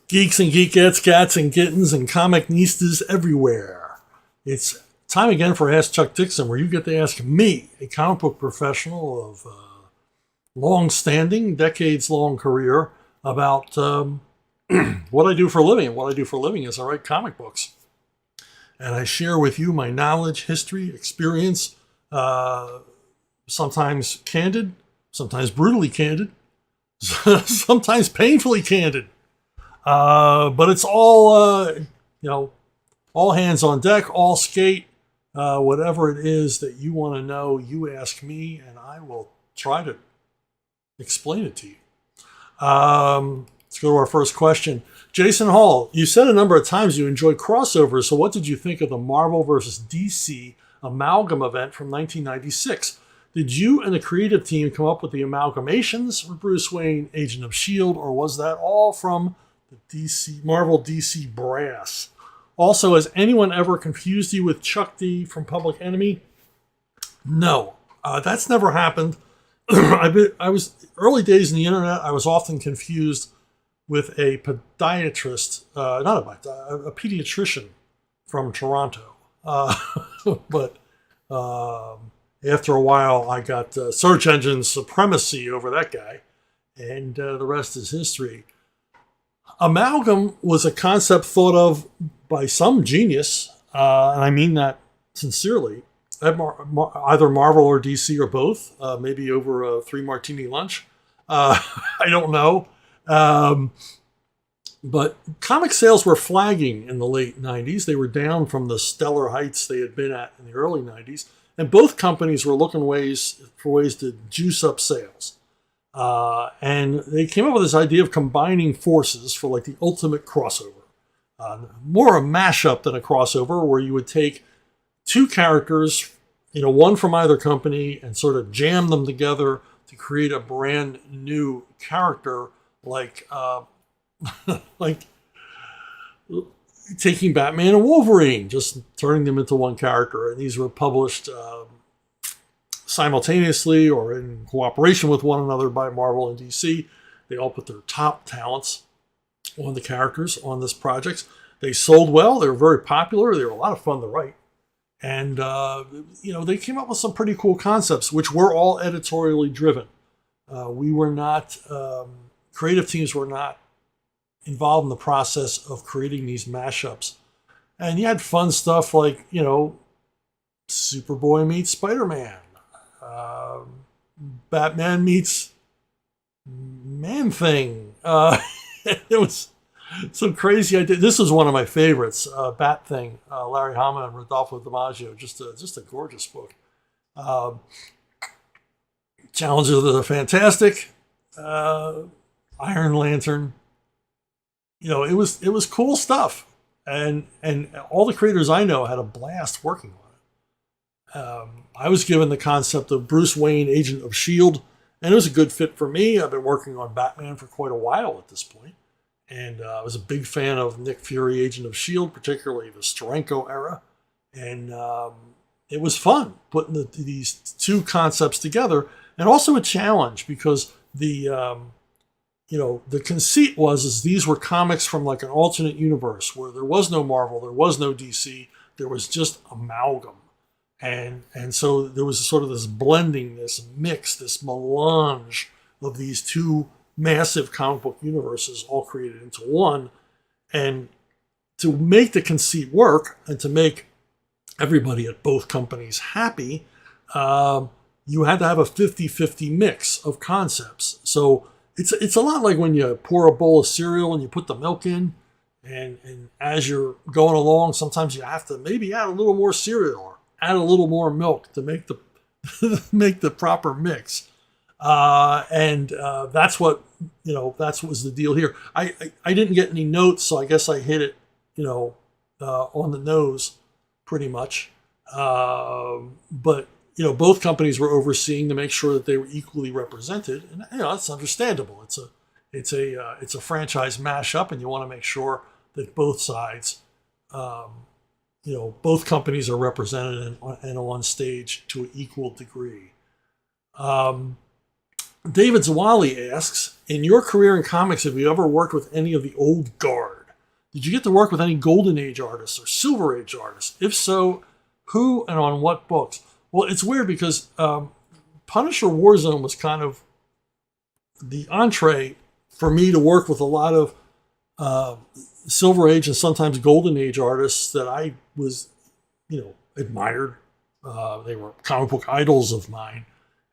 Geeks and geekettes, cats and kittens, and comic nistas everywhere. It's time again for Ask Chuck Dixon, where you get to ask me, a comic book professional of long-standing, decades-long career, about what I do for a living. And what I do for a living is I write comic books. And I share with you my knowledge, history, experience, sometimes candid, sometimes brutally candid, sometimes painfully candid. But it's all, all hands on deck, all skate, whatever it is that you want to know, you ask me, and I will try to explain it to you. Let's go to our first question. Jason Hall, you said a number of times you enjoy crossovers, so what did you think of the Marvel versus DC amalgam event from 1996? Did you and the creative team come up with the amalgamations for Bruce Wayne, Agent of S.H.I.E.L.D., or was that all from the Marvel DC brass? Also, has anyone ever confused you with Chuck D from Public Enemy? No, that's never happened. I was early days in the internet. I was often confused with a podiatrist, a pediatrician from Toronto. But after a while, I got search engine supremacy over that guy, and the rest is history. Amalgam was a concept thought of by some genius, and I mean that sincerely, at either Marvel or DC or both, maybe over a 3-martini lunch. I don't know. But comic sales were flagging in the late 90s. They were down from the stellar heights they had been at in the early 90s. And both companies were looking for ways to juice up sales. And they came up with this idea of combining forces for like the ultimate crossover. More a mashup than a crossover, where you would take two characters, one from either company, and sort of jam them together to create a brand new character, like taking Batman and Wolverine, just turning them into one character. And these were published simultaneously or in cooperation with one another by Marvel and DC. They all put their top talents on the characters on this project. They sold well. They were very popular. They were a lot of fun to write. And, they came up with some pretty cool concepts, which were all editorially driven. We were not, creative teams were not involved in the process of creating these mashups. And you had fun stuff like, Superboy meets Spider-Man. Batman meets Man-Thing. It was some crazy idea. This was one of my favorites, Bat Thing, Larry Hama and Rodolfo DiMaggio. Just a gorgeous book. Challenges of the Fantastic, Iron Lantern. It was cool stuff, and all the creators I know had a blast working on it. I was given the concept of Bruce Wayne, Agent of S.H.I.E.L.D., and it was a good fit for me. I've been working on Batman for quite a while at this point, and I was a big fan of Nick Fury, Agent of S.H.I.E.L.D., particularly the Steranko era, and it was fun putting these two concepts together, and also a challenge because the conceit was these were comics from like an alternate universe where there was no Marvel, there was no DC, there was just amalgam. And so there was sort of this blending, this mix, this melange of these two massive comic book universes all created into one. And to make the conceit work and to make everybody at both companies happy, you had to have a 50-50 mix of concepts. So it's a lot like when you pour a bowl of cereal and you put the milk in, and as you're going along, sometimes you have to maybe add a little more cereal or add a little more milk to make the make the proper mix. And that's what was the deal here. I didn't get any notes, so I guess I hit it on the nose pretty much. But both companies were overseeing to make sure that they were equally represented, and that's understandable. It's a franchise mashup, and you want to make sure that both sides, both companies are represented and on stage to an equal degree. David Zawali asks, in your career in comics, have you ever worked with any of the old guard? Did you get to work with any Golden Age artists or Silver Age artists? If so, who and on what books? Well, it's weird because Punisher Warzone was kind of the entree for me to work with a lot of Silver Age and sometimes Golden Age artists that I was, admired. They were comic book idols of mine.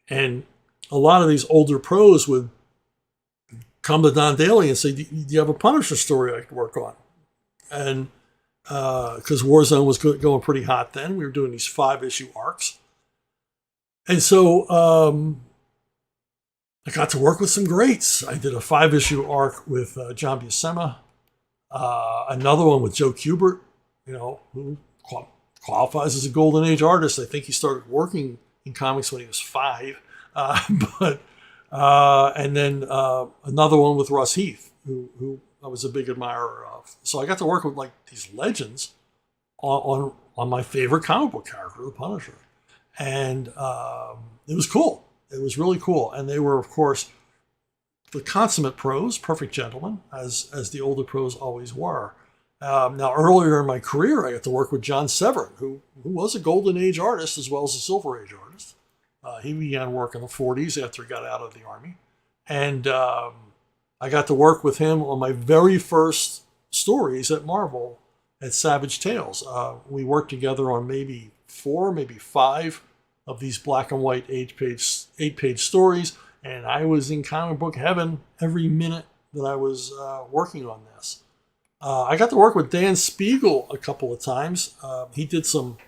And a lot of these older pros would come to Don Daly and say, do you have a Punisher story I could work on? And because Warzone was going pretty hot then, we were doing these 5-issue arcs. And so I got to work with some greats. I did a 5-issue arc with John Buscema, another one with Joe Kubert, who qualifies as a Golden Age artist. I think he started working in comics when he was 5. And then another one with Russ Heath, who I was a big admirer of. So I got to work with like these legends on my favorite comic book character, the Punisher. And it was cool. It was really cool. And they were, of course, the consummate pros, perfect gentlemen, as the older pros always were. Now, earlier in my career, I got to work with John Severin, who was a Golden Age artist as well as a Silver Age artist. He began work in the 40s after he got out of the Army. And I got to work with him on my very first stories at Marvel at Savage Tales. We worked together on maybe 4, maybe 5 of these black and white 8-page stories. And I was in comic book heaven every minute that I was working on this. I got to work with Dan Spiegel a couple of times. He did some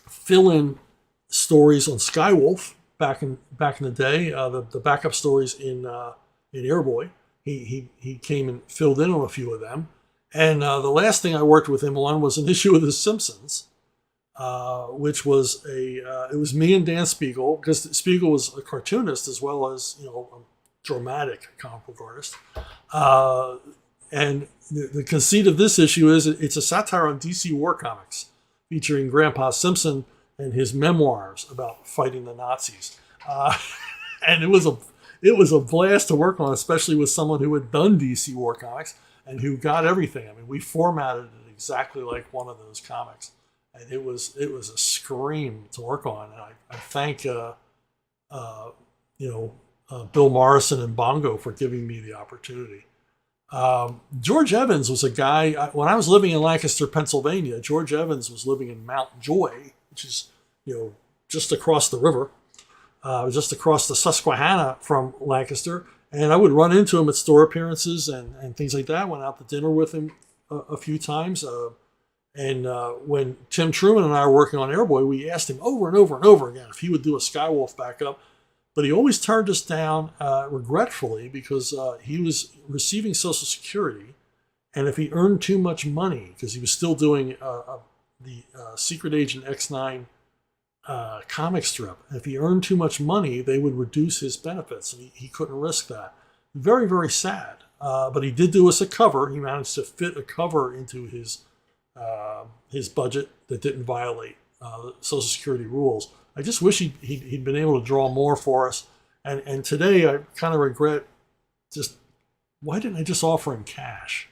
fill-in stories on Skywolf back in the day, the backup stories in Airboy. He came and filled in on a few of them. And the last thing I worked with him on was an issue of The Simpsons, which was it was me and Dan Spiegel, because Spiegel was a cartoonist as well as a dramatic comic book artist. And the conceit of this issue is it's a satire on DC War Comics, featuring Grandpa Simpson and his memoirs about fighting the Nazis. And it was a blast to work on, especially with someone who had done DC War Comics and who got everything. I mean, we formatted it exactly like one of those comics, and it was a scream to work on. And I thank Bill Morrison and Bongo for giving me the opportunity. George Evans was a guy, when I was living in Lancaster, Pennsylvania, George Evans was living in Mount Joy, which is, just across the river, just across the Susquehanna from Lancaster. And I would run into him at store appearances and things like that. Went out to dinner with him a few times. And when Tim Truman and I were working on Airboy, we asked him over and over and over again if he would do a Skywolf backup. But he always turned us down regretfully because he was receiving Social Security. And if he earned too much money, because he was still doing the Secret Agent X9 comic strip, if he earned too much money, they would reduce his benefits. And he couldn't risk that. Very, very sad. But he did do us a cover. He managed to fit a cover into his budget that didn't violate Social Security rules. I just wish he'd been able to draw more for us. And today I kind of regret why didn't I just offer him cash?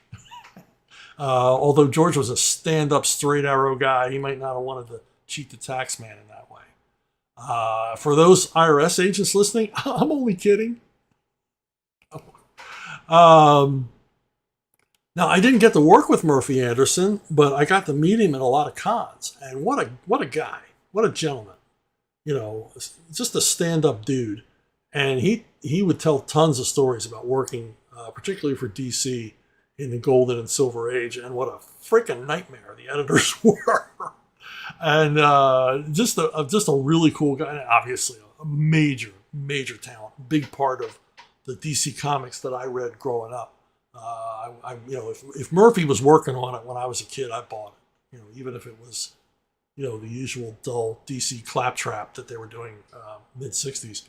Although George was a stand-up, straight arrow guy, he might not have wanted to cheat the tax man in that way. For those IRS agents listening, I'm only kidding. Now, I didn't get to work with Murphy Anderson, but I got to meet him at a lot of cons. And what a guy. What a gentleman. Just a stand-up dude. And he would tell tons of stories about working, particularly for DC, in the Golden and Silver Age, and what a freaking nightmare the editors were. And just a really cool guy, and obviously a major talent, big part of the DC comics that I read growing up. If Murphy was working on it when I was a kid, I bought it. Even if it was, the usual dull DC claptrap that they were doing mid '60s.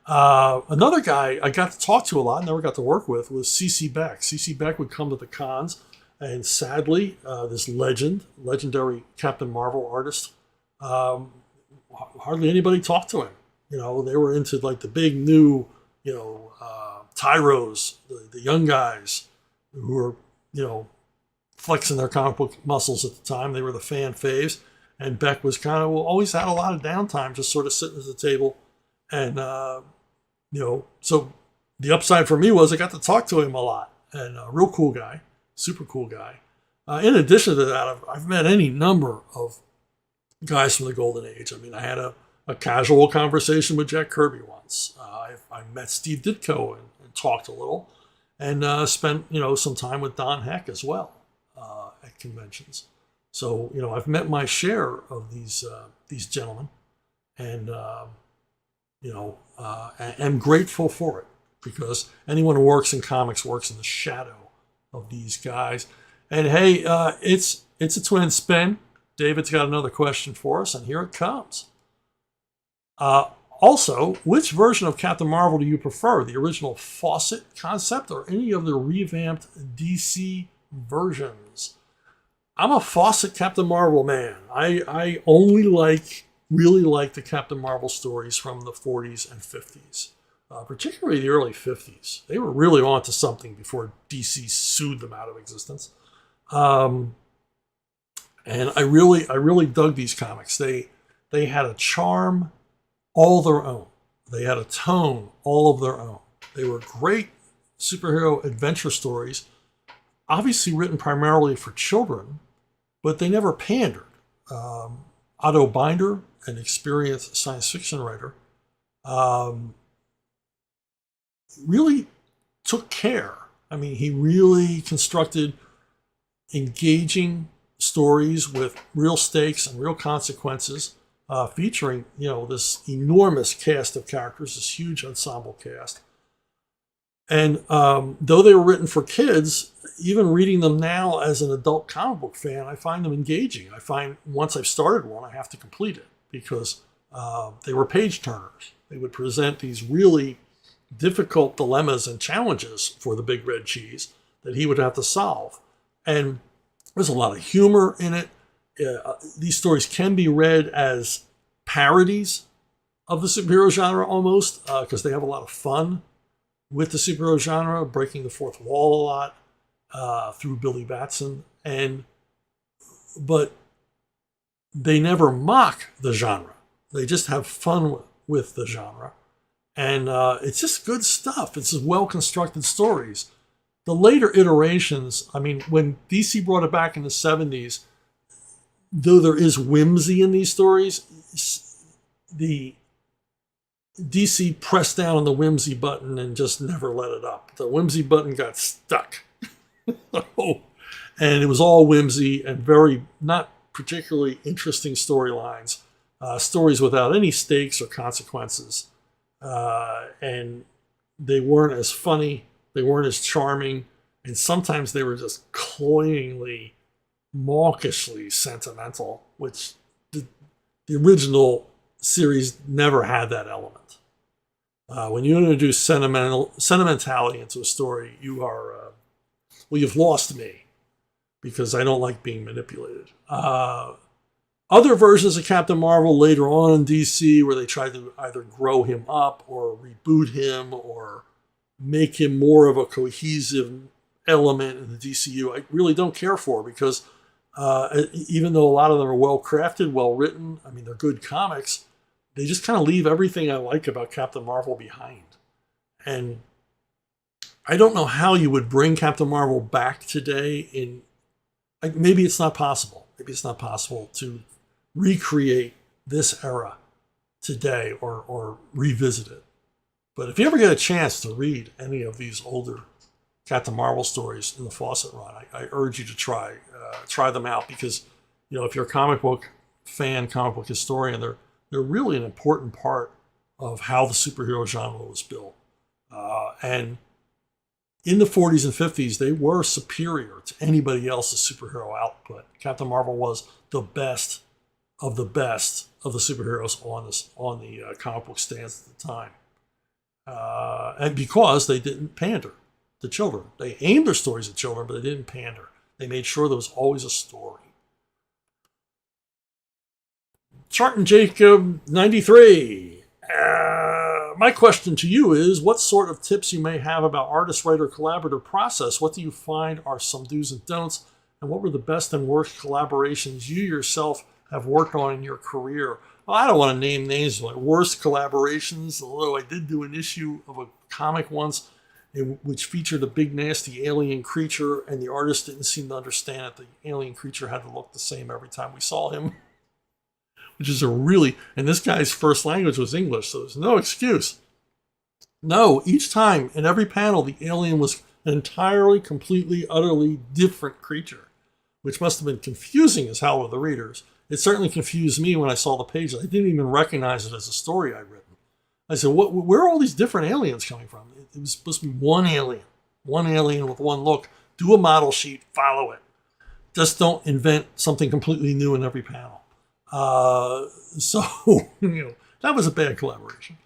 Another guy I got to talk to a lot, never got to work with, was C.C. Beck. C.C. Beck would come to the cons, and sadly, this legendary Captain Marvel artist, hardly anybody talked to him. They were into like the big new, tyros, the young guys who were, flexing their comic book muscles at the time. They were the fan faves. And Beck was kind of always had a lot of downtime, just sort of sitting at the table. And, so the upside for me was I got to talk to him a lot. And a real cool guy, super cool guy. In addition to that, I've met any number of guys from the Golden Age. I mean, I had a casual conversation with Jack Kirby once. I met Steve Ditko and talked a little. And spent, some time with Don Heck as well at conventions. So, I've met my share of these gentlemen, and am grateful for it, because anyone who works in comics works in the shadow of these guys. And hey, it's a twin spin. David's got another question for us, and here it comes. Also, which version of Captain Marvel do you prefer? The original Fawcett concept or any of the revamped DC versions? I'm a Fawcett Captain Marvel man. I only really like the Captain Marvel stories from the 40s and 50s, particularly the early 50s. They were really onto something before DC sued them out of existence. And I really dug these comics. They had a charm all their own. They had a tone all of their own. They were great superhero adventure stories, obviously written primarily for children, but they never pandered. Otto Binder, an experienced science fiction writer, really took care. I mean, he really constructed engaging stories with real stakes and real consequences, featuring, this enormous cast of characters, this huge ensemble cast. And though they were written for kids, even reading them now as an adult comic book fan, I find them engaging. I find once I've started one, I have to complete it, because they were page turners. They would present these really difficult dilemmas and challenges for the Big Red Cheese that he would have to solve. And there's a lot of humor in it. These stories can be read as parodies of the superhero genre almost, because they have a lot of fun with the superhero genre, breaking the fourth wall a lot through Billy Batson. But they never mock the genre. They just have fun with the genre. And it's just good stuff. It's just well-constructed stories. The later iterations, I mean, when DC brought it back in the 70s, though there is whimsy in these stories, the DC pressed down on the whimsy button and just never let it up. The whimsy button got stuck. And it was all whimsy and very not particularly interesting storylines, stories without any stakes or consequences. And they weren't as funny, they weren't as charming, and sometimes they were just cloyingly, mawkishly sentimental, which the original series never had that element. When you introduce sentimentality into a story, you've lost me, because I don't like being manipulated. Other versions of Captain Marvel later on in DC, where they tried to either grow him up or reboot him or make him more of a cohesive element in the DCU, I really don't care for, because even though a lot of them are well crafted, well written, I mean, they're good comics, they just kind of leave everything I like about Captain Marvel behind. And I don't know how you would bring Captain Marvel back today maybe it's not possible. Maybe it's not possible to recreate this era today or revisit it. But if you ever get a chance to read any of these older Captain Marvel stories in the Fawcett run, I urge you to try them out, because, if you're a comic book fan, comic book historian, they're really an important part of how the superhero genre was built. And in the 40s and 50s, they were superior to anybody else's superhero output. Captain Marvel was the best of the superheroes on the comic book stands at the time. And because they didn't pander to children. They aimed their stories at children, but they didn't pander. They made sure there was always a story. Chart and Jacob 93. my question to you is, what sort of tips you may have about artist-writer collaborative process? What do you find are some do's and don'ts? And what were the best and worst collaborations you yourself have worked on in your career? Well, I don't want to name names like worst collaborations, although I did do an issue of a comic once which featured a big nasty alien creature, and the artist didn't seem to understand that the alien creature had to look the same every time we saw him. Which is and this guy's first language was English, so there's no excuse. No, each time in every panel, the alien was an entirely, completely, utterly different creature, which must have been confusing as hell with the readers. It certainly confused me when I saw the page. I didn't even recognize it as a story I'd written. I said, where are all these different aliens coming from? It was supposed to be one alien with one look. Do a model sheet, follow it. Just don't invent something completely new in every panel. That was a bad collaboration.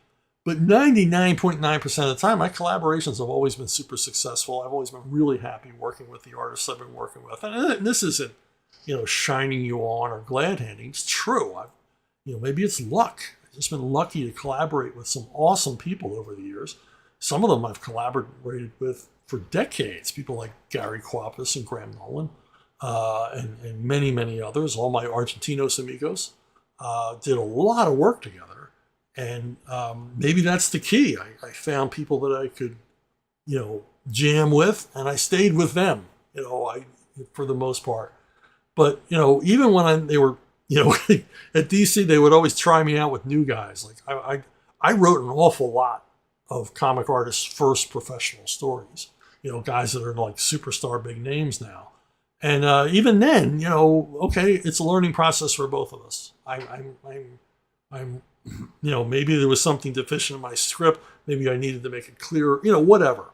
But 99.9% of the time, my collaborations have always been super successful. I've always been really happy working with the artists I've been working with. And this isn't, shining you on or glad handing. It's true. Maybe it's luck. I've just been lucky to collaborate with some awesome people over the years. Some of them I've collaborated with for decades. People like Gary Quapis and Graham Nolan. And many, many others, all my Argentinos amigos, did a lot of work together. And maybe that's the key. I found people that I could, jam with, and I stayed with them, for the most part. But, even when they were, at DC, they would always try me out with new guys. Like I wrote an awful lot of comic artists' first professional stories, guys that are like superstar big names now. And even then, okay, it's a learning process for both of us. I'm maybe there was something deficient in my script. Maybe I needed to make it clearer, whatever,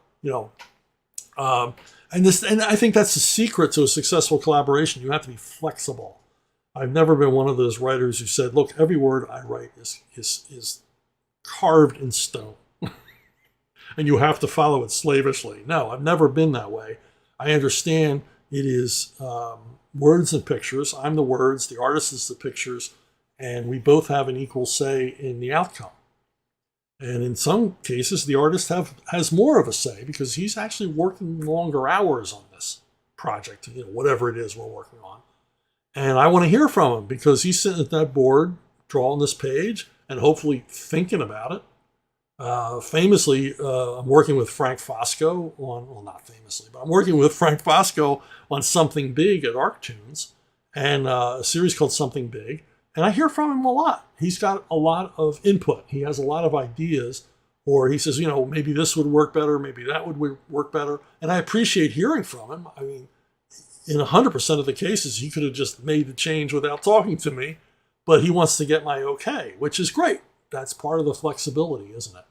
and I think that's the secret to a successful collaboration. You have to be flexible. I've never been one of those writers who said, look, every word I write is carved in stone and you have to follow it slavishly. No, I've never been that way. I understand it is words and pictures. I'm the words, the artist is the pictures, and we both have an equal say in the outcome. And in some cases, the artist has more of a say because he's actually working longer hours on this project, whatever it is we're working on. And I want to hear from him because he's sitting at that board, drawing this page, and hopefully thinking about it. Famously, I'm working with Frank Fosco not famously, but I'm working with Frank Fosco on Something Big at Arctoons, and a series called Something Big. And I hear from him a lot. He's got a lot of input. He has a lot of ideas, or he says, maybe this would work better, maybe that would work better. And I appreciate hearing from him. I mean, in 100% of the cases, he could have just made the change without talking to me, but he wants to get my okay, which is great. That's part of the flexibility, isn't it?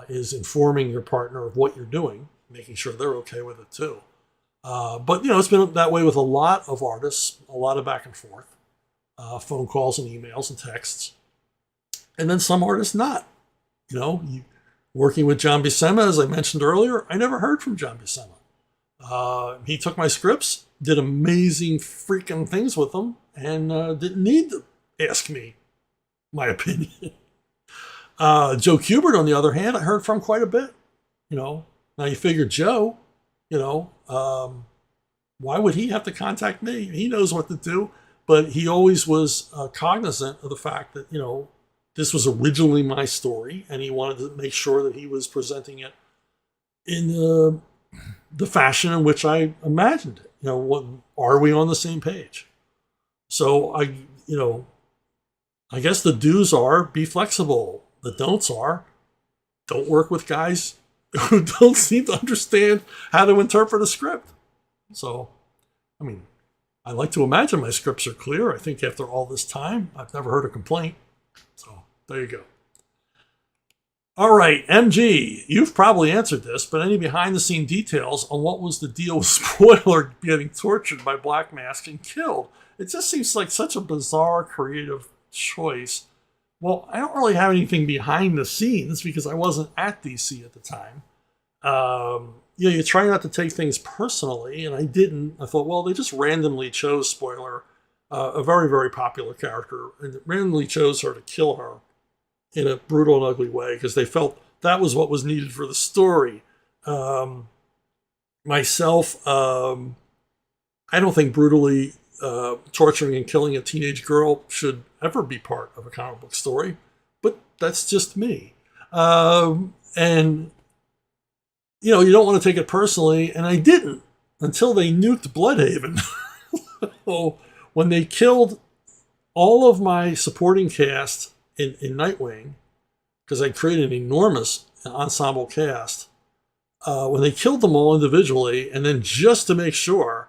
Is informing your partner of what you're doing, making sure they're okay with it too. But, it's been that way with a lot of artists, a lot of back and forth. Phone calls and emails and texts. And then some artists not. Working with John Buscema, as I mentioned earlier, I never heard from John Buscema. He took my scripts, did amazing freaking things with them, and didn't need to ask me my opinion. Joe Kubert, on the other hand, I heard from quite a bit. Now you figure Joe, why would he have to contact me? He knows what to do. But he always was cognizant of the fact that, this was originally my story, and he wanted to make sure that he was presenting it in the fashion in which I imagined it. Are we on the same page? So I guess the do's are be flexible. The don'ts are don't work with guys who don't seem to understand how to interpret a script. So, I like to imagine my scripts are clear. I think after all this time, I've never heard a complaint. So there you go. All right, MG, you've probably answered this, but any behind-the-scene details on what was the deal with Spoiler getting tortured by Black Mask and killed? It just seems like such a bizarre creative choice. Well, I don't really have anything behind the scenes because I wasn't at DC at the time. You try not to take things personally, and I didn't. I thought, well, they just randomly chose Spoiler, a very, very popular character, and randomly chose her to kill her. in a brutal and ugly way because they felt that was what was needed for the story. Myself, I don't think brutally torturing and killing a teenage girl should ever be part of a comic book story, but that's just me. And, you don't want to take it personally, and I didn't until they nuked Bloodhaven. So when they killed all of my supporting cast in Nightwing, because I created an enormous ensemble cast, when they killed them all individually, and then just to make sure,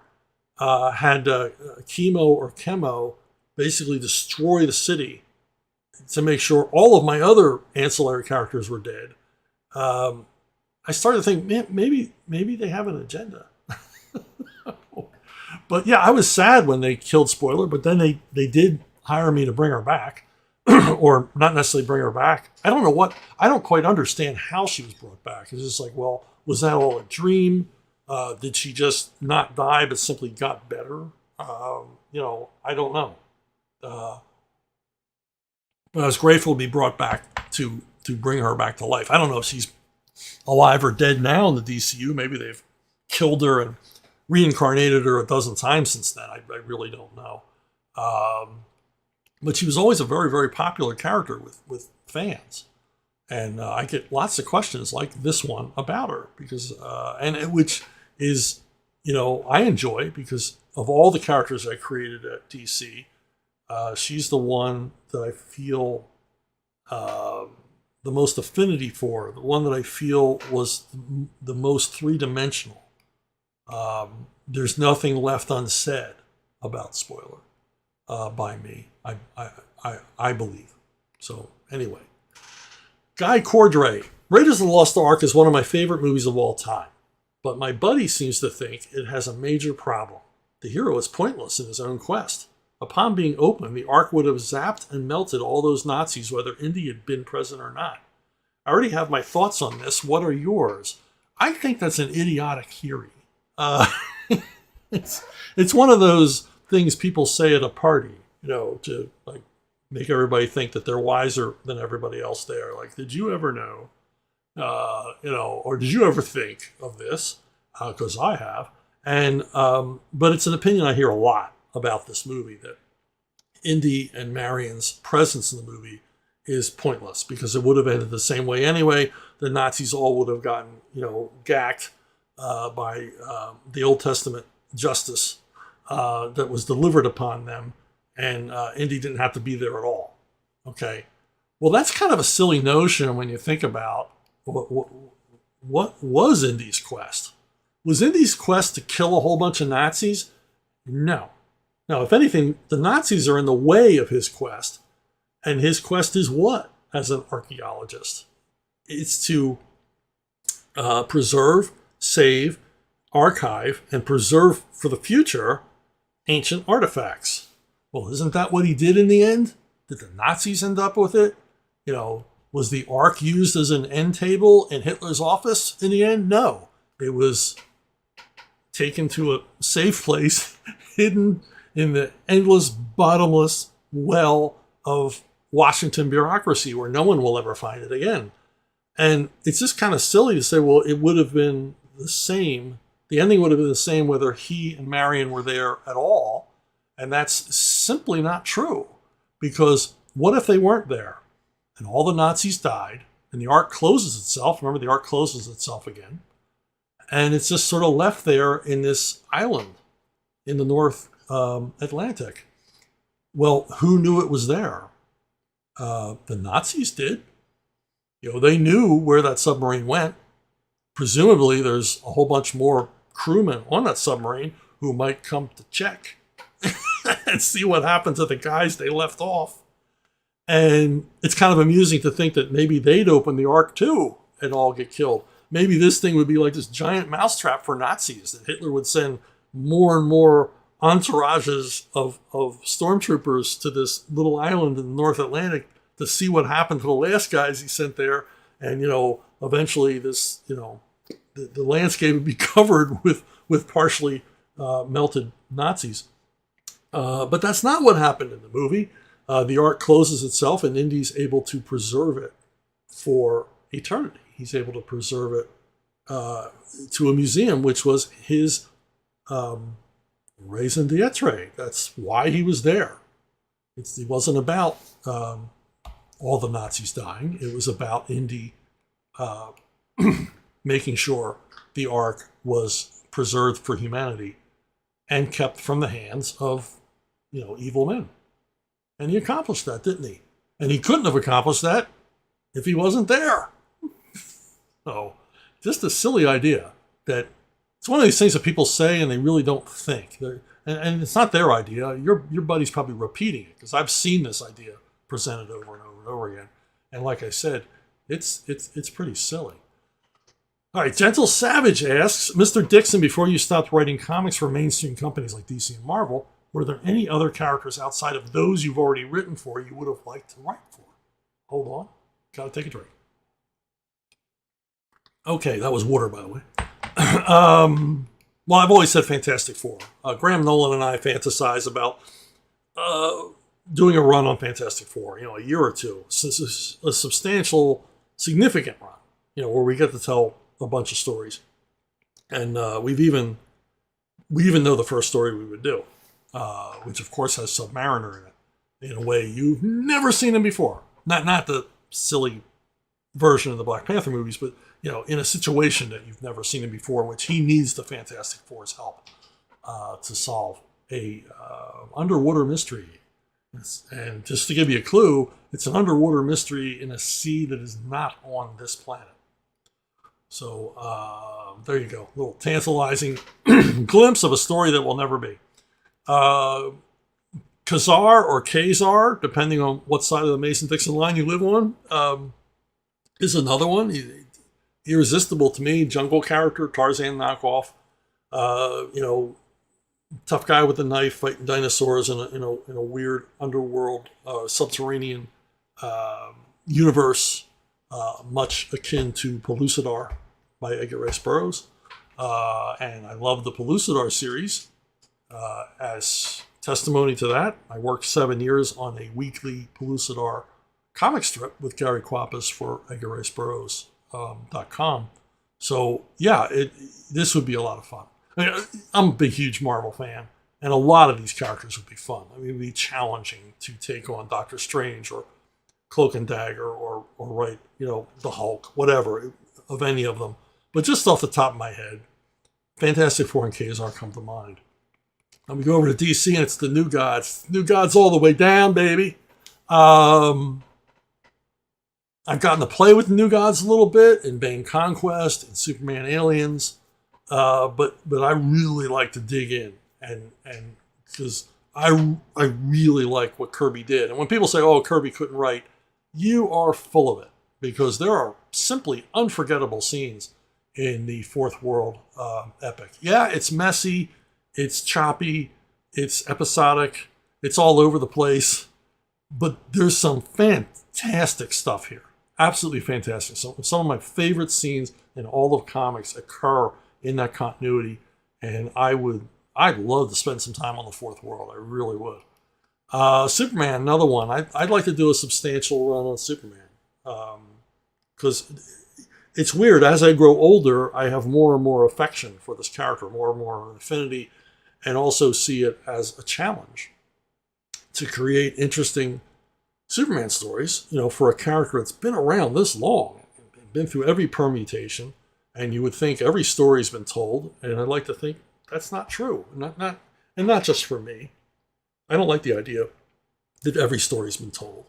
had Chemo or Chemo basically destroy the city to make sure all of my other ancillary characters were dead. I started to think, man, maybe they have an agenda. But yeah, I was sad when they killed Spoiler, but then they did hire me to bring her back. Or not necessarily bring her back. I don't quite understand how she was brought back. It's just like, well, was that all a dream? Did she just not die but simply got better? I don't know. But I was grateful to be brought back to bring her back to life. I don't know if she's alive or dead now in the DCU. Maybe they've killed her and reincarnated her a dozen times since then. I really don't know. But she was always a very, very popular character with fans. And I get lots of questions like this one about her because, which is, I enjoy because of all the characters I created at DC, she's the one that I feel the most affinity for, the one that I feel was the most three-dimensional. There's nothing left unsaid about Spoiler by me, I believe. So anyway, Guy Cordray. Raiders of the Lost Ark is one of my favorite movies of all time, but my buddy seems to think it has a major problem. The hero is pointless in his own quest. Upon being opened, the Ark would have zapped and melted all those Nazis, whether Indy had been present or not. I already have my thoughts on this. What are yours? I think that's an idiotic theory. It's one of those things people say at a party, to like make everybody think that they're wiser than everybody else there. Like, did you ever know, or did you ever think of this? Because I have. And but it's an opinion I hear a lot about this movie, that Indy and Marion's presence in the movie is pointless because it would have ended the same way anyway. The Nazis all would have gotten, gacked by the Old Testament justice that was delivered upon them, and Indy didn't have to be there at all. Okay, well, that's kind of a silly notion when you think about what was Indy's quest. Was Indy's quest to kill a whole bunch of Nazis? No. Now, if anything, the Nazis are in the way of his quest. And his quest is what, as an archaeologist? It's to preserve, save, archive, and preserve for the future ancient artifacts. Well, isn't that what he did in the end? Did the Nazis end up with it? Was the Ark used as an end table in Hitler's office in the end? No. It was taken to a safe place, hidden in the endless, bottomless well of Washington bureaucracy where no one will ever find it again. And it's just kind of silly to say, well, it would have been the same. The ending would have been the same whether he and Marion were there at all. And that's simply not true. Because what if they weren't there? And all the Nazis died, and the Ark closes itself. Remember, the Ark closes itself again. And it's just sort of left there in this island in the North Atlantic. Well, who knew it was there? The Nazis did. They knew where that submarine went. Presumably, there's a whole bunch more crewmen on that submarine who might come to check and see what happened to the guys they left off. And it's kind of amusing to think that maybe they'd open the Ark too and all get killed. Maybe this thing would be like this giant mousetrap for Nazis, that Hitler would send more and more entourages of stormtroopers to this little island in the North Atlantic to see what happened to the last guys he sent there. And, eventually this, the landscape would be covered with partially melted Nazis. But that's not what happened in the movie. The arc closes itself, and Indy's able to preserve it for eternity. He's able to preserve it to a museum, which was his raison d'etre. That's why he was there. It wasn't about all the Nazis dying. It was about Indy making sure the ark was preserved for humanity and kept from the hands of, evil men. And he accomplished that, didn't he? And he couldn't have accomplished that if he wasn't there. So, just a silly idea that it's one of these things that people say and they really don't think. And it's not their idea. Your buddy's probably repeating it, because I've seen this idea presented over and over and over again. And like I said, it's pretty silly. All right, Gentle Savage asks, Mr. Dixon, before you stopped writing comics for mainstream companies like DC and Marvel, were there any other characters outside of those you've already written for you would have liked to write for? Hold on. Gotta take a drink. Okay, that was water, by the way. Well, I've always said Fantastic Four. Graham Nolan and I fantasize about doing a run on Fantastic Four, a year or two. So this is a substantial, significant run, where we get to tell a bunch of stories. And we even know the first story we would do, which of course has Submariner in it, in a way you've never seen him before. Not the silly version of the Black Panther movies, but in a situation that you've never seen him before, in which he needs the Fantastic Four's help to solve a underwater mystery. And just to give you a clue, it's an underwater mystery in a sea that is not on this planet. So there you go, a little tantalizing glimpse of a story that will never be. Khazar or Khazar, depending on what side of the Mason-Dixon line you live on, is another one. Irresistible to me, jungle character, Tarzan knockoff. Tough guy with a knife fighting dinosaurs in a weird underworld, subterranean universe, much akin to Pellucidar by Edgar Rice Burroughs. And I love the Pellucidar series. As testimony to that, I worked 7 years on a weekly Pellucidar comic strip with Gary Quapis for EdgarRiceBurroughs.com. So yeah, this would be a lot of fun. I'm a big, huge Marvel fan, and a lot of these characters would be fun. It would be challenging to take on Doctor Strange or Cloak and Dagger or write, the Hulk, whatever, of any of them. But just off the top of my head, Fantastic Four and Khazar come to mind. And we go over to DC, and it's the New Gods. New Gods all the way down, baby. I've gotten to play with the New Gods a little bit in Bane Conquest and Superman Aliens. But I really like to dig in, and because I really like what Kirby did. And when people say, "Oh, Kirby couldn't write," you are full of it, because there are simply unforgettable scenes in the Fourth World epic. Yeah, it's messy, it's choppy, it's episodic, it's all over the place, but there's some fantastic stuff here. Absolutely fantastic. So some of my favorite scenes in all of comics occur in that continuity, and I'd love to spend some time on the Fourth World. I really would. Superman, another one. I'd like to do a substantial run on Superman, because it's weird. As I grow older, I have more and more affection for this character, more and more affinity, and also see it as a challenge to create interesting Superman stories, for a character that's been around this long, been through every permutation. And you would think every story's been told, and I'd like to think that's not true. Not just for me. I don't like the idea that every story's been told.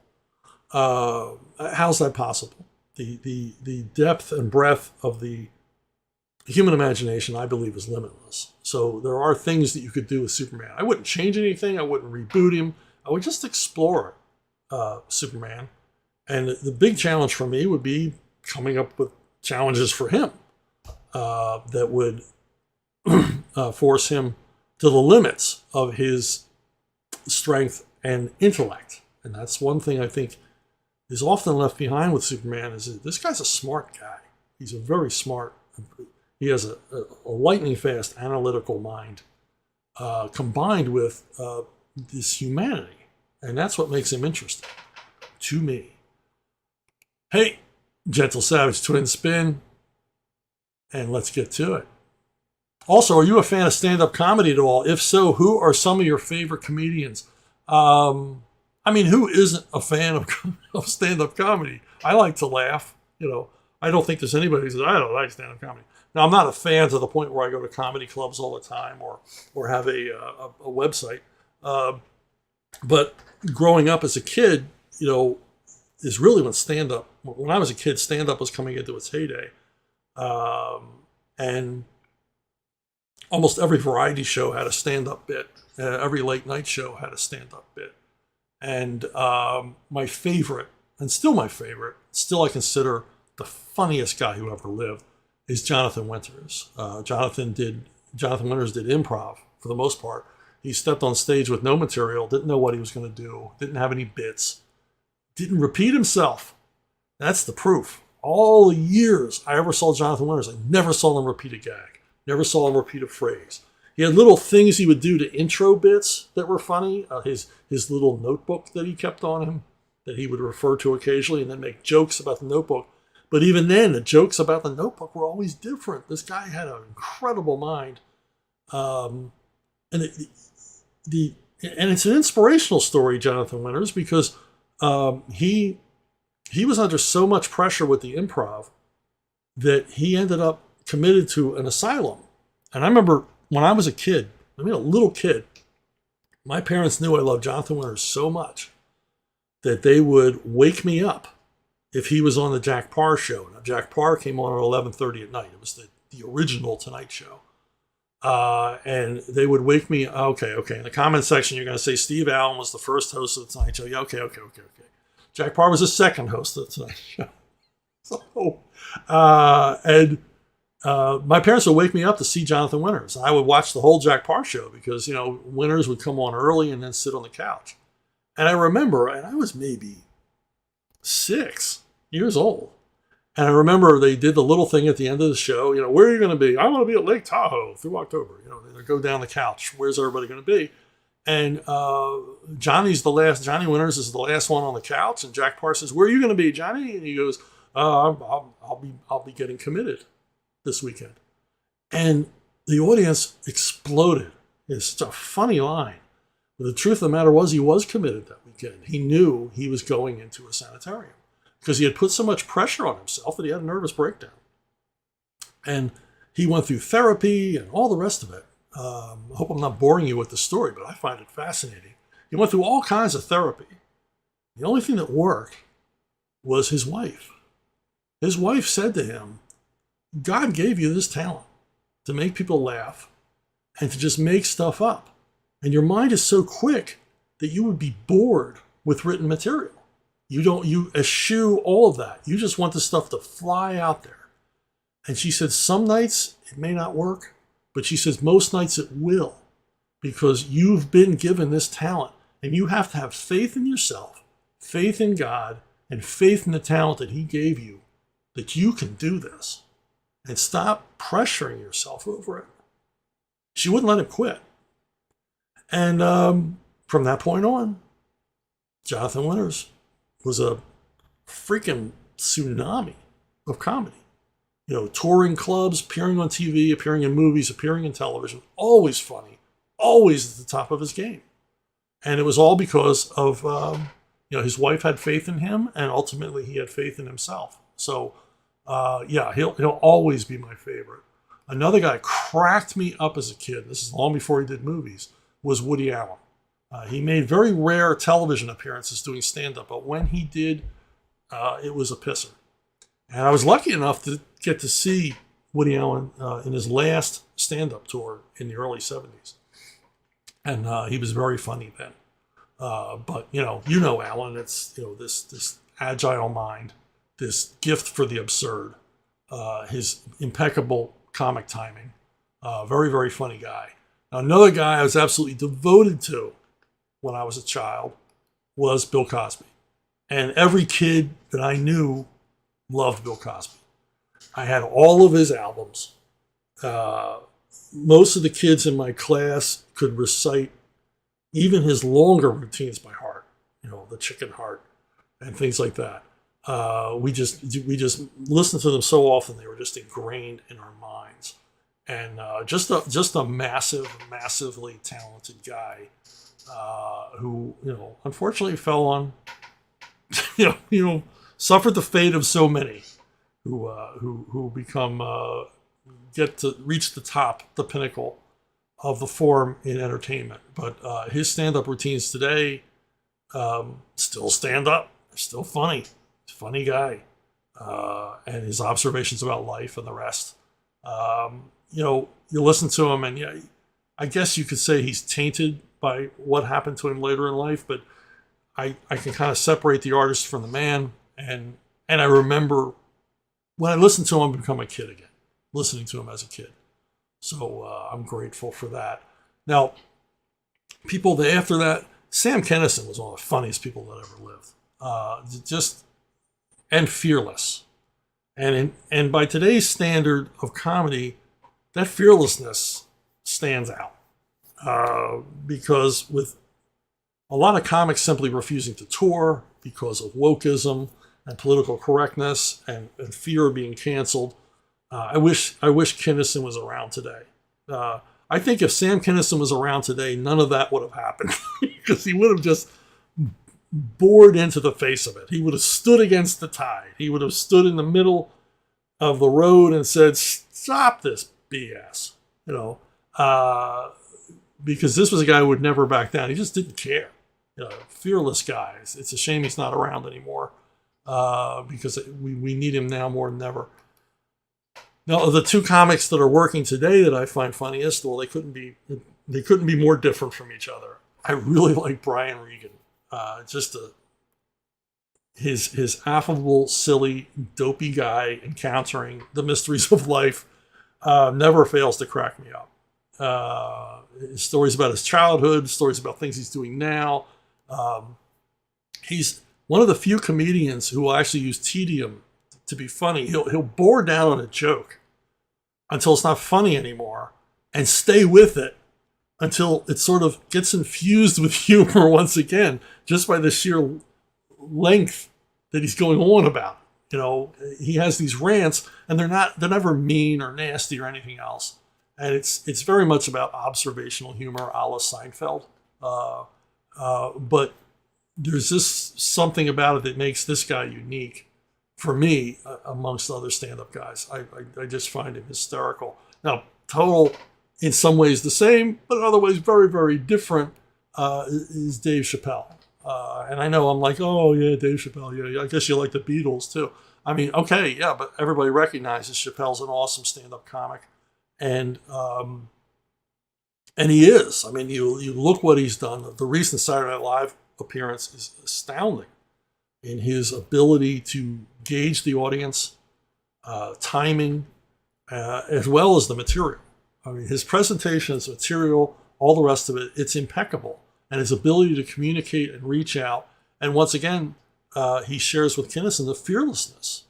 How's that possible? The depth and breadth of the human imagination, I believe, is limitless. So there are things that you could do with Superman. I wouldn't change anything. I wouldn't reboot him. I would just explore Superman. And the big challenge for me would be coming up with challenges for him. That would force him to the limits of his strength and intellect. And that's one thing I think is often left behind with Superman, is that this guy's a smart guy. He's a very smart, he has a lightning fast analytical mind, combined with this humanity And that's what makes him interesting to me. Hey, Gentle Savage Twin Spin, and let's get to it. Also, are you a fan of stand-up comedy at all? If so, who are some of your favorite comedians? I mean, who isn't a fan of stand-up comedy? I like to laugh. You know, I don't think there's anybody who says, I don't like stand-up comedy. Now, I'm not a fan to the point where I go to comedy clubs all the time or have a website. But growing up as a kid, you know, is really when stand-up, when I was a kid, stand-up was coming into its heyday. And almost every variety show had a stand-up bit. Every late night show had a stand-up bit. And my favorite, and still my favorite, still I consider the funniest guy who ever lived, is Jonathan Winters. Jonathan Winters did improv for the most part. He stepped on stage with no material, didn't know what he was going to do, didn't have any bits, didn't repeat himself. That's the proof. All the years I ever saw Jonathan Winters, I never saw him repeat a gag, never saw him repeat a phrase. He had little things he would do to intro bits that were funny. His little notebook that he kept on him that he would refer to occasionally and then make jokes about the notebook. But even then, the jokes about the notebook were always different. This guy had an incredible mind. And it's an inspirational story, Jonathan Winters, because he was under so much pressure with the improv that he ended up committed to an asylum. And I remember when I was a kid, a little kid, my parents knew I loved Jonathan Winters so much that they would wake me up if he was on the Jack Parr show. Now, Jack Parr came on at 11:30 at night. It was the original Tonight Show. And they would wake me, okay. In the comment section, you're going to say Steve Allen was the first host of the Tonight Show. Yeah, okay. Jack Parr was the second host of the Tonight Show. So, my parents would wake me up to see Jonathan Winters. I would watch the whole Jack Parr show because, you know, Winters would come on early and then sit on the couch. And I remember, and I was maybe 6 years old. And I remember they did the little thing at the end of the show, you know, where are you going to be? I want to be at Lake Tahoe through October. You know, they go down the couch. Where's everybody going to be? And Johnny Winters is the last one on the couch. And Jack Parr says, where are you going to be, Johnny? And he goes, I'll be getting committed this weekend. And the audience exploded. It's such a funny line. But the truth of the matter was he was committed that weekend. He knew he was going into a sanitarium because he had put so much pressure on himself that he had a nervous breakdown. And he went through therapy and all the rest of it. I hope I'm not boring you with the story, but I find it fascinating. He went through all kinds of therapy. The only thing that worked was his wife. His wife said to him, God gave you this talent to make people laugh and to just make stuff up. And your mind is so quick that you would be bored with written material. You eschew all of that. You just want the stuff to fly out there. And she said, some nights it may not work, but she says most nights it will, because you've been given this talent and you have to have faith in yourself, faith in God, and faith in the talent that he gave you, that you can do this. And stop pressuring yourself over it. She wouldn't let him quit. And from that point on, Jonathan Winters was a freaking tsunami of comedy. You know, touring clubs, appearing on TV, appearing in movies, appearing in television, always funny, always at the top of his game. And it was all because of, his wife had faith in him, and ultimately he had faith in himself. So, he'll always be my favorite. Another guy cracked me up as a kid, this is long before he did movies, was Woody Allen. He made very rare television appearances doing stand-up, but when he did, it was a pisser. And I was lucky enough to get to see Woody Allen in his last stand-up tour in the early 70s. And he was very funny then. But, you know Allen, it's, this agile mind, this gift for the absurd, his impeccable comic timing, very, very funny guy. Now, another guy I was absolutely devoted to when I was a child was Bill Cosby. And every kid that I knew loved Bill Cosby. I had all of his albums. Most of the kids in my class could recite even his longer routines by heart. the chicken heart and things like that. We just listened to them so often; they were just ingrained in our minds. And just a massively talented guy who unfortunately fell on suffered the fate of so many who become get to reach the pinnacle of the form in entertainment. But his stand-up routines today still stand up. They're still funny. He's a funny guy. And his observations about life and the rest. You listen to him and I guess you could say he's tainted by what happened to him later in life, but I can kind of separate the artist from the man. And I remember when I listened to him become a kid again, listening to him as a kid. So I'm grateful for that. Now, people after that, Sam Kinison was one of the funniest people that ever lived. And fearless. And by today's standard of comedy, that fearlessness stands out. Because with a lot of comics simply refusing to tour because of wokeism and political correctness and fear of being canceled, I wish Kinison was around today. I think if Sam Kinison was around today, none of that would have happened because he would have just bored into the face of it. He would have stood against the tide. He would have stood in the middle of the road and said, "Stop this BS," because this was a guy who would never back down. He just didn't care. Fearless guy. It's a shame he's not around anymore because we need him now more than ever. Now, the two comics that are working today that I find funniest, well, they couldn't be more different from each other. I really like Brian Regan. His affable, silly, dopey guy encountering the mysteries of life never fails to crack me up. His stories about his childhood, stories about things he's doing now. He's one of the few comedians who will actually use tedium to be funny. He'll bore down on a joke until it's not funny anymore and stay with it until it sort of gets infused with humor once again, just by the sheer length that he's going on about. He has these rants and they're never mean or nasty or anything else. And it's very much about observational humor a la Seinfeld. But there's just something about it that makes this guy unique for me amongst other stand-up guys. I just find him hysterical. Now, total, in some ways the same, but in other ways very, very different, is Dave Chappelle. And I know I'm like, oh yeah, Dave Chappelle. Yeah, I guess you like the Beatles too. I mean, okay, yeah, but everybody recognizes Chappelle's an awesome stand-up comic. And he is. I mean, you look what he's done. The recent Saturday Night Live appearance is astounding in his ability to gauge the audience, timing, as well as the material. I mean, his presentation, his material, all the rest of it, it's impeccable. And his ability to communicate and reach out. And once again, he shares with Kinison the fearlessness.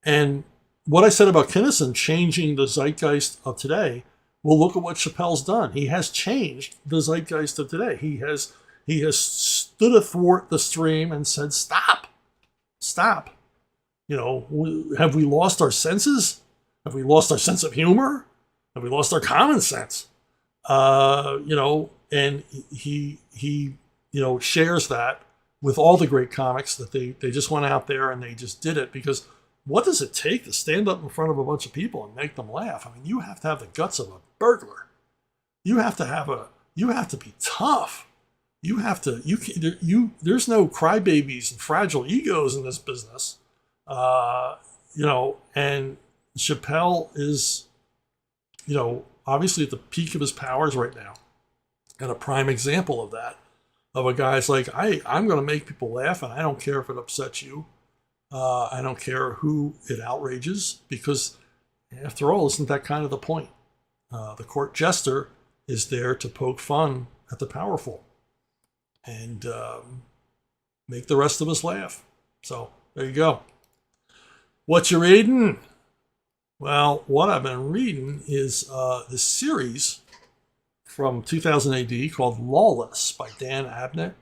And what I said about Kinison changing the zeitgeist of today, well, look at what Chappelle's done. He has changed the zeitgeist of today. He has stood athwart the stream and said, stop. Have we lost our senses? Have we lost our sense of humor? Have we lost our common sense? And he shares that with all the great comics that they just went out there and they just did it because what does it take to stand up in front of a bunch of people and make them laugh? I mean, you have to have the guts of a burglar. You have to be tough. There's no crybabies and fragile egos in this business. And Chappelle is, obviously at the peak of his powers right now. And a prime example of that, of a guy's like, I'm going to make people laugh and I don't care if it upsets you. I don't care who it outrages because after all, isn't that kind of the point? The court jester is there to poke fun at the powerful and make the rest of us laugh. So there you go. What you reading? Well, what I've been reading is this series from 2000 AD called Lawless by Dan Abnett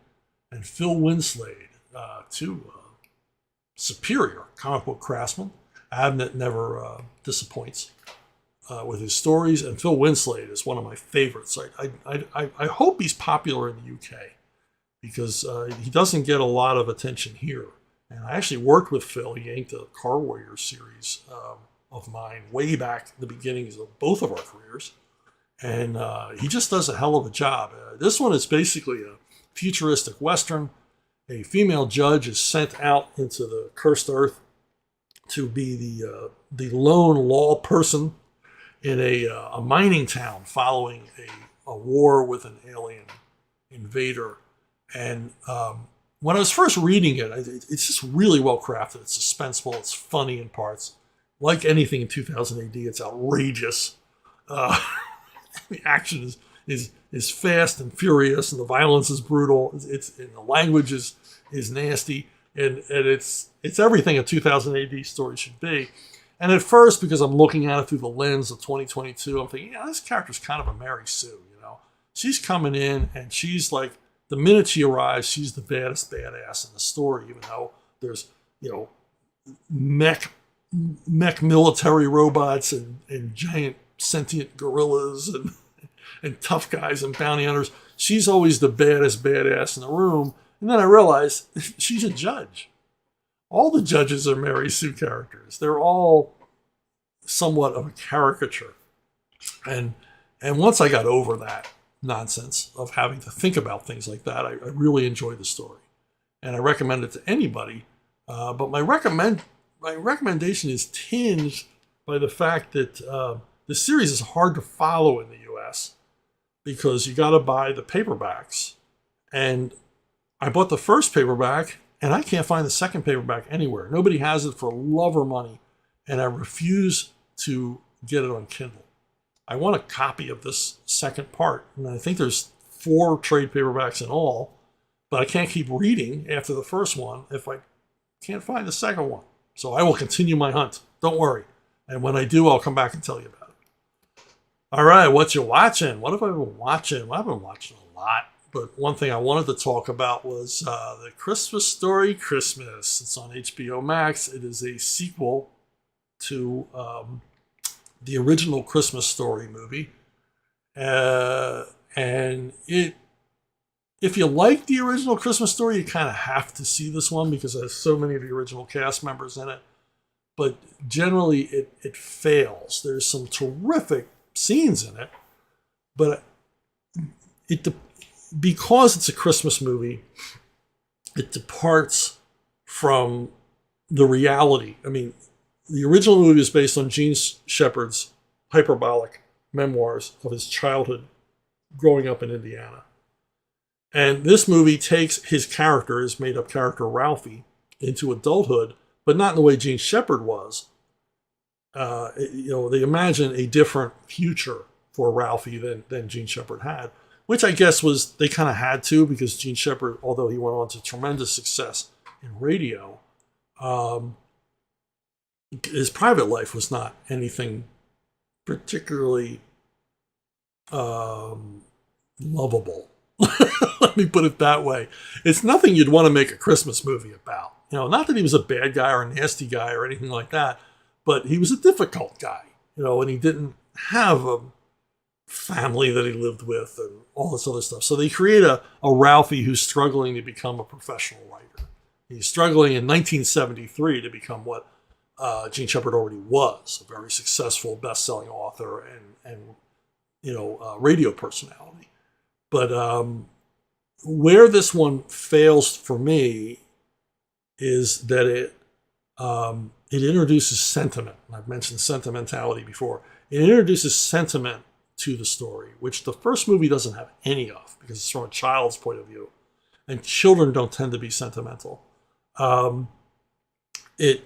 and Phil Winslade, two superior comic book craftsmen. Abnett never disappoints with his stories, and Phil Winslade is one of my favorites. I hope he's popular in the UK because he doesn't get a lot of attention here. And I actually worked with Phil. He inked a Car Warriors series of mine way back in the beginnings of both of our careers. And he just does a hell of a job. This one is basically a futuristic Western. A female judge is sent out into the cursed earth to be the lone law person in a mining town following a war with an alien invader. And when I was first reading it, it's just really well crafted. It's suspenseful. It's funny in parts. Like anything in 2000 AD, it's outrageous. The action is fast and furious, and the violence is brutal. And the language is nasty, and it's everything a 2000 AD story should be. And at first, because I'm looking at it through the lens of 2022, I'm thinking, this character's kind of a Mary Sue, She's coming in, and she's like, the minute she arrives, she's the baddest badass in the story, even though there's, mech military robots and giant sentient gorillas and tough guys and bounty hunters. She's always the baddest badass in the room. And then I realized she's a judge. All the judges are Mary Sue characters. They're all somewhat of a caricature. And once I got over that nonsense of having to think about things like that, I really enjoyed the story. And I recommend it to anybody. But my recommendation is tinged by the fact that the series is hard to follow in the US because you got to buy the paperbacks. And I bought the first paperback, and I can't find the second paperback anywhere. Nobody has it for love or money, and I refuse to get it on Kindle. I want a copy of this second part, and I think there's 4 trade paperbacks in all, but I can't keep reading after the first one if I can't find the second one. So I will continue my hunt. Don't worry. And when I do, I'll come back and tell you about it. All right, what you watching? What have I been watching? Well, I've been watching a lot. But one thing I wanted to talk about was the Christmas Story Christmas. It's on HBO Max. It is a sequel to the original Christmas Story movie. And if you like the original Christmas Story, you kind of have to see this one because it has so many of the original cast members in it. But generally, it fails. There's some terrific scenes in it, but because it's a Christmas movie, it departs from the reality. I mean, the original movie is based on Gene Shepard's hyperbolic memoirs of his childhood growing up in Indiana. And this movie takes his character, his made-up character Ralphie, into adulthood, but not in the way Gene Shepard was. They imagine a different future for Ralphie than Gene Shepard had, which I guess was they kind of had to because Gene Shepard, although he went on to tremendous success in radio, his private life was not anything particularly lovable. Let me put it that way. It's nothing you'd want to make a Christmas movie about. Not that he was a bad guy or a nasty guy or anything like that, but he was a difficult guy, and he didn't have a family that he lived with and all this other stuff. So they create a Ralphie who's struggling to become a professional writer. He's struggling in 1973 to become what Gene Shepard already was, a very successful best-selling author and radio personality. But where this one fails for me is that it introduces sentiment. I've mentioned sentimentality before. It introduces sentiment to the story, which the first movie doesn't have any of because it's from a child's point of view, and children don't tend to be sentimental. It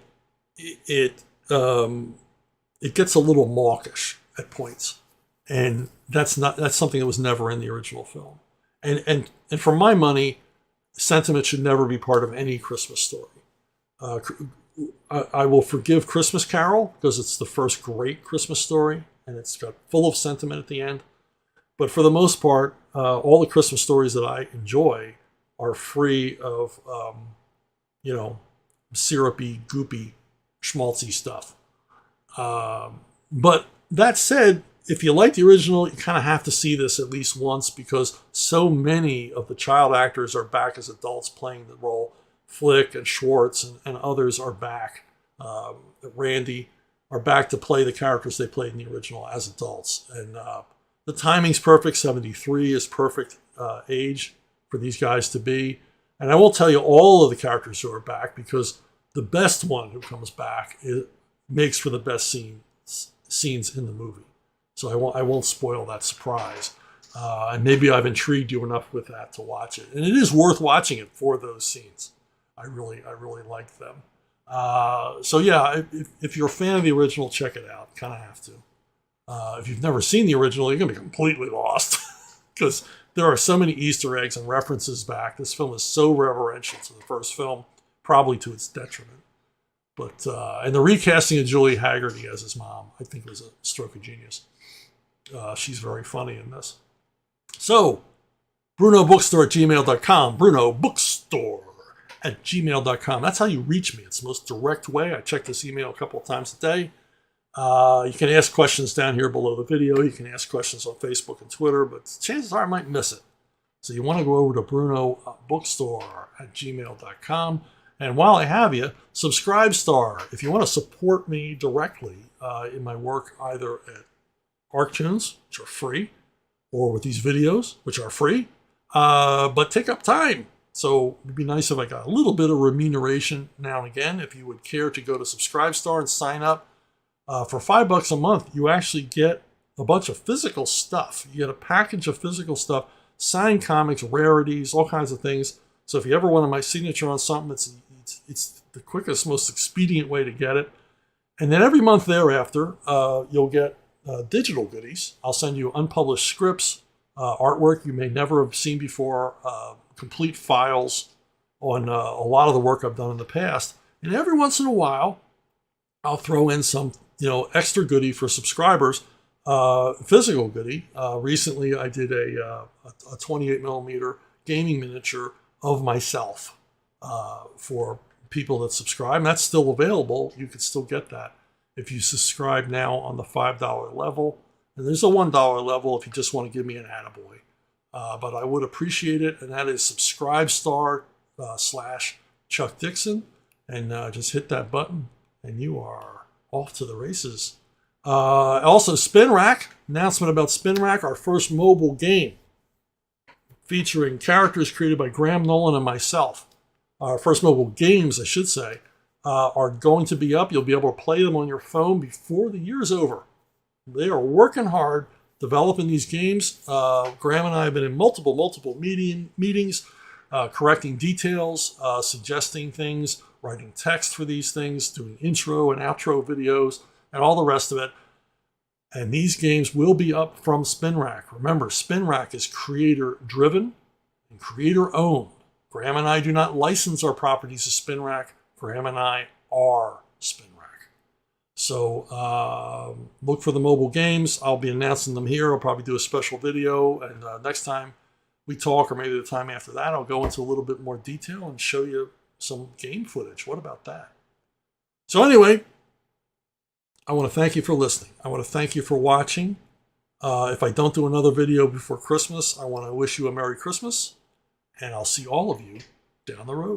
gets a little mawkish at points, and that's something that was never in the original film. And for my money, sentiment should never be part of any Christmas story. I will forgive Christmas Carol because it's the first great Christmas story, and it's got full of sentiment at the end. But for the most part, all the Christmas stories that I enjoy are free of, syrupy, goopy, schmaltzy stuff. But that said, if you like the original, you kind of have to see this at least once because so many of the child actors are back as adults playing the role. Flick and Schwartz and others are back. Randy are back to play the characters they played in the original as adults. And the timing's perfect. 73 is perfect age for these guys to be. And I will tell you all of the characters who are back because the best one who comes back makes for the best scenes in the movie. So I won't spoil that surprise. And maybe I've intrigued you enough with that to watch it. And it is worth watching it for those scenes. I really like them. So yeah, if you're a fan of the original, check it out. Kind of have to. If you've never seen the original, you're going to be completely lost because there are so many Easter eggs and references back. This film is so reverential to the first film, probably to its detriment. But and the recasting of Julie Haggerty as his mom, I think, was a stroke of genius. She's very funny in this. So, brunobookstore@gmail.com. brunobookstore@gmail.com. That's how you reach me. It's the most direct way. I check this email a couple of times a day. You can ask questions down here below the video. You can ask questions on Facebook and Twitter, but chances are I might miss it. So you want to go over to brunobookstore@gmail.com. And while I have you, Subscribestar. If you want to support me directly in my work, either at ArcTunes, which are free, or with these videos, which are free, but take up time. So it'd be nice if I got a little bit of remuneration now and again. If you would care to go to Subscribestar and sign up for $5 a month, you actually get a bunch of physical stuff. You get a package of physical stuff, signed comics, rarities, all kinds of things. So if you ever wanted my signature on something, it's the quickest, most expedient way to get it. And then every month thereafter, you'll get digital goodies. I'll send you unpublished scripts, artwork you may never have seen before, complete files on a lot of the work I've done in the past. And every once in a while, I'll throw in some, extra goodie for subscribers, physical goodie. Recently, I did a 28 millimeter gaming miniature of myself for people that subscribe. And that's still available. You can still get that if you subscribe now on the $5 level. And there's a $1 level if you just want to give me an attaboy. But I would appreciate it. And that is Subscribestar /Chuck Dixon. And just hit that button and you are off to the races. Also, Spin Rack. Announcement about Spin Rack, our first mobile game featuring characters created by Graham Nolan and myself. Our first mobile games, I should say, are going to be up. You'll be able to play them on your phone before the year's over. They are working hard developing these games. Graham and I have been in multiple meetings, correcting details, suggesting things, writing text for these things, doing intro and outro videos, and all the rest of it. And these games will be up from Spin Rack. Remember, Spin Rack is creator-driven and creator-owned. Graham and I do not license our properties to Spin Rack. Graham and I are Spin Rack. So look for the mobile games. I'll be announcing them here. I'll probably do a special video. And next time we talk, or maybe the time after that, I'll go into a little bit more detail and show you some game footage. What about that? So anyway, I want to thank you for listening. I want to thank you for watching. If I don't do another video before Christmas, I want to wish you a Merry Christmas. And I'll see all of you down the road.